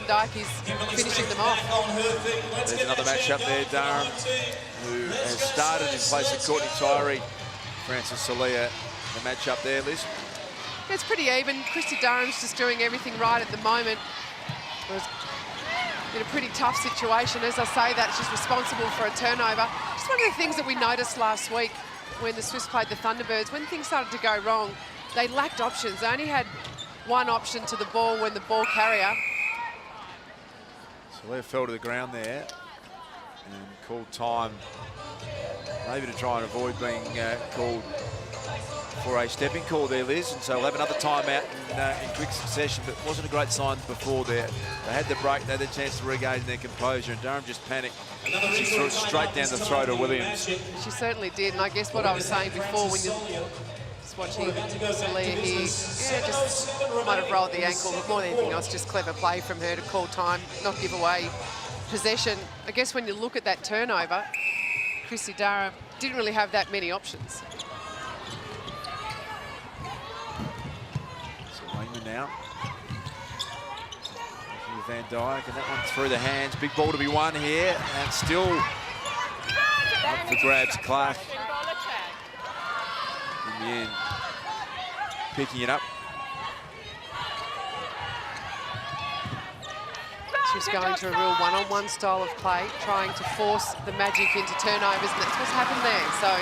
Dyke is finishing them off. There's another match up there, Durham, who has started in place of Courtney Tyree. Francis Salia, the match up there, Liz. It's pretty even. Christy Durham's just doing everything right at the moment. In a pretty tough situation. As I say that, she's responsible for a turnover. Just one of the things that we noticed last week when the Swifts played the Thunderbirds, when things started to go wrong, they lacked options. They only had one option to the ball when the ball carrier. Salia fell to the ground there and called time, maybe to try and avoid being called for a stepping call there, Liz, and so we'll have another timeout in quick succession, but it wasn't a great sign before there. They had the break, they had the chance to regain their composure, and Durham just panicked. She threw it straight down the throat of Williams. She certainly did, and I guess what I was saying before when you're just watching Salia here, yeah, just might have rolled the ankle, but more than anything else, just clever play from her to call time, not give away possession. I guess when you look at that turnover, Christy Durham didn't really have that many options. Now, Van Dyke, and that one through the hands. Big ball to be won here, and still up for grabs. Clark in the end, picking it up. She's going to a real one-on-one style of play, trying to force the Magic into turnovers, and that's what's happened there. So,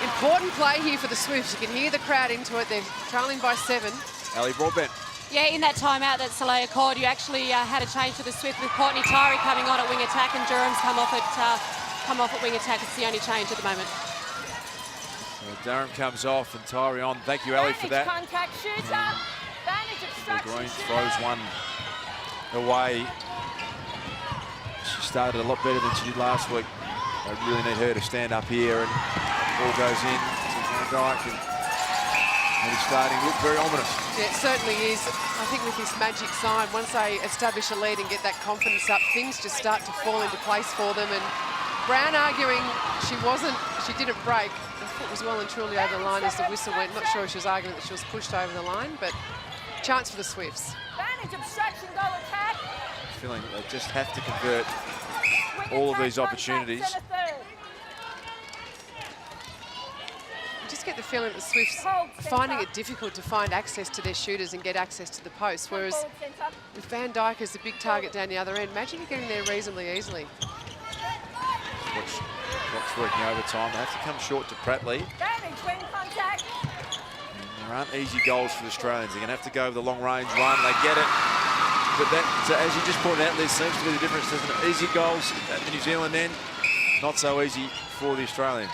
important play here for the Swifts. You can hear the crowd into it. They're trailing by 7. Ali Broadbent. Yeah, in that timeout that Salia called, you actually had a change to the Swift with Courtney Tyree coming on at wing attack, and Durham's come off at wing attack. It's the only change at the moment. So Durham comes off and Tyree on. Thank you, Ali, for that. Contact shooter. The Green throws one away. She started a lot better than she did last week. They really need her to stand up here, and ball goes in to Van Dyke. And he's starting to look very ominous. Yeah, it certainly is. I think with this Magic side, once they establish a lead and get that confidence up, things just start to fall into place for them. And Brown arguing she didn't break. The foot was well and truly over the line as the whistle went. Not sure if she was arguing that she was pushed over the line, but chance for the Swifts. Advantage obstruction, goal attack. Feeling that they just have to convert all of these opportunities. Just get the feeling that the Swifts are finding it difficult to find access to their shooters and get access to the post, whereas with Van Dyke as the big target down the other end, imagine you're getting there reasonably easily. Clock's working overtime. They have to come short to Prattley. There aren't easy goals for the Australians. They're going to have to go over the long-range one. They get it. But that, as you just pointed out, there seems to be the difference, doesn't it? Easy goals at the New Zealand end, not so easy for the Australians.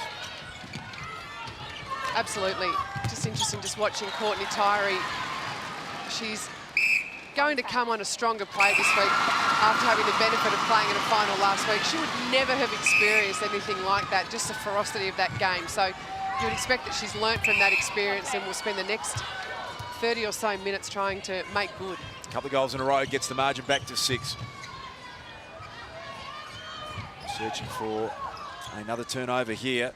Absolutely. Just interesting just watching Courtney Tyree. She's going to come on a stronger play this week after having the benefit of playing in a final last week. She would never have experienced anything like that, just the ferocity of that game. So you would expect that she's learnt from that experience and will spend the next 30 or so minutes trying to make good. A couple of goals in a row gets the margin back to 6. Searching for another turnover here.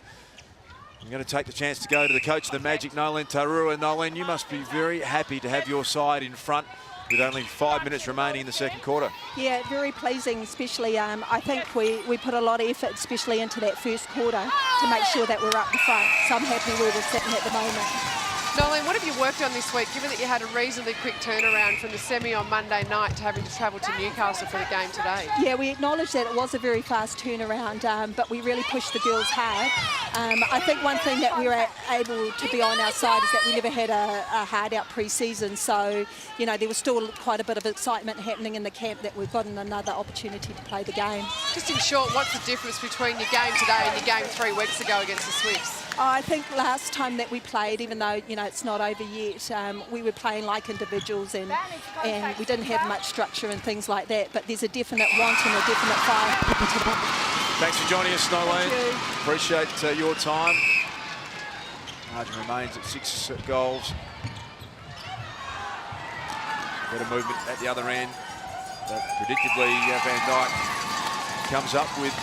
I'm going to take the chance to go to the coach of the Magic, Noelene Tarua. Noelene, you must be very happy to have your side in front with only 5 minutes remaining in the second quarter. Yeah, very pleasing, especially I think we put a lot of effort, especially into that first quarter, to make sure that we're up the front. So I'm happy where we're sitting at the moment. Noelene, what have you worked on this week, given that you had a reasonably quick turnaround from the semi on Monday night to having to travel to Newcastle for the game today? Yeah, we acknowledge that it was a very fast turnaround, but we really pushed the girls hard. I think one thing that we were able to be on our side is that we never had a hard-out pre-season, so, you know, there was still quite a bit of excitement happening in the camp that we've gotten another opportunity to play the game. Just in short, what's the difference between your game today and your game 3 weeks ago against the Swifts? I think last time that we played, even though, you know, it's not over yet, we were playing like individuals and we didn't have much structure and things like that, but there's a definite want and a definite fire. Thanks for joining us, Noelene. Appreciate your time. Margin remains at 6 goals. Better movement at the other end, but predictably Van Dyke comes up with,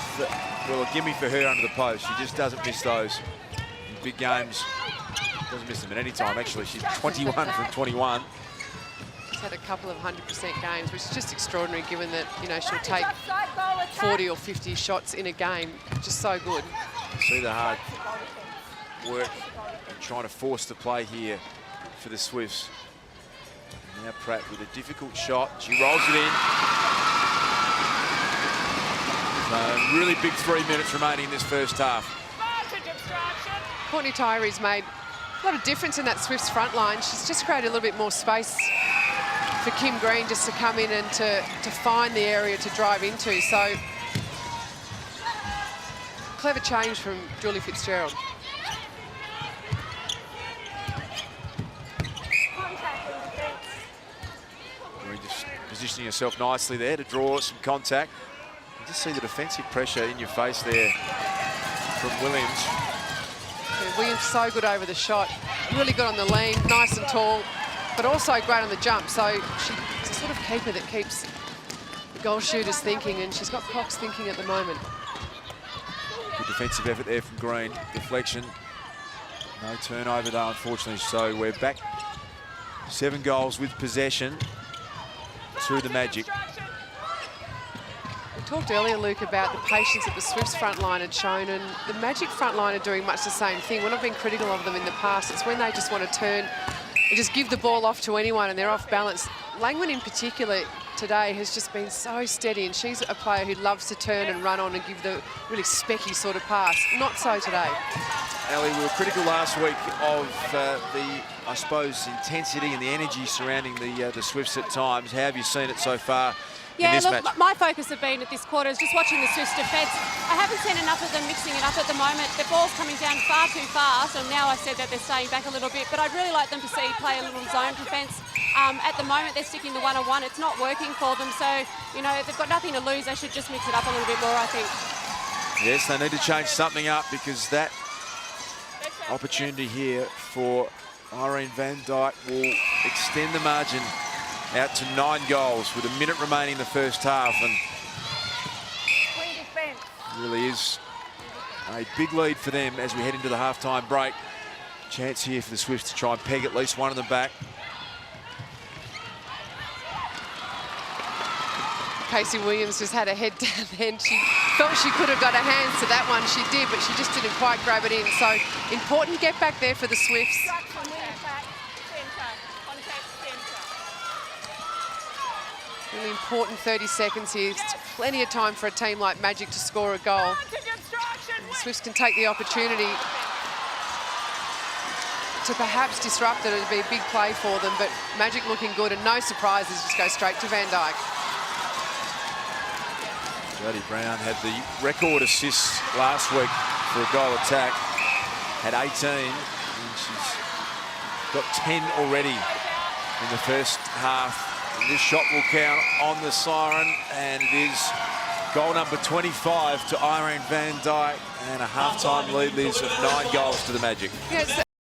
well, a gimme for her under the post. She just doesn't miss those. Big games, doesn't miss them at any time. Actually, she's 21 from 21. She's had a couple of 100% games, which is just extraordinary given that, you know, she'll take Offside goal attack. 40 or 50 shots in a game. Just so good. See the hard work and trying to force the play here for the Swifts. Now Pratt with a difficult shot. She rolls it in. So really big 3 minutes remaining in this first half. Advantage obstruction. Courtney Tyree's made a lot of difference in that Swifts front line. She's just created a little bit more space for Kim Green just to come in and to find the area to drive into. So clever change from Julie Fitzgerald. Contact in defence. Green just positioning herself nicely there to draw some contact. You just see the defensive pressure in your face there from Williams. Yeah, Williams so good over the shot. Really good on the lean, nice and tall, but also great on the jump. So she's the sort of keeper that keeps the goal shooters thinking, and she's got Cox thinking at the moment. Good defensive effort there from Green. Deflection. No turnover though, unfortunately. So we're back 7 goals with possession to the Magic. We talked earlier, Luke, about the patience that the Swifts front line had shown, and the Magic front line are doing much the same thing. When I've been critical of them in the past, it's when they just want to turn and just give the ball off to anyone and they're off balance. Langman in particular today has just been so steady, and she's a player who loves to turn and run on and give the really specky sort of pass. Not so today. Ali, we were critical last week of the, I suppose, intensity and the energy surrounding the Swifts at times. How have you seen it so far in Yeah, this look, match? my focus have been at this quarter is just watching the Swifts defence. I haven't seen enough of them mixing it up at the moment. The ball's coming down far too fast, and now I said that they're staying back a little bit, but I'd really like them to see play a little zone defence. At the moment, they're sticking to one-on-one. It's not working for them, so, you know, they've got nothing to lose. They should just mix it up a little bit more, I think. Yes, they need to change something up, because that opportunity here for Irene Van Dyke will extend the margin out to 9 goals with a minute remaining in the first half, and Queen defence. really is a big lead for them as we head into the half-time break. Chance here for the Swifts to try and peg at least one of them back. Casey Williams just had a head down then. She felt she could have got her hands to that one. She did, but she just didn't quite grab it in. So important get back there for the Swifts. Obstruction, wing attack, centre, contact centre. Really important 30 seconds here. It's plenty of time for a team like Magic to score a goal. Advantage obstruction. The Swifts can take the opportunity to perhaps disrupt it. It'd be a big play for them, but Magic looking good, and no surprises, just go straight to Van Dyke. Jodie Brown had the record assists last week for a goal attack, had 18, and she's got 10 already in the first half. And this shot will count on the siren, and it is goal number 25 to Irene Van Dyke, and a half-time lead is of 9 goals to the Magic. Yeah, it's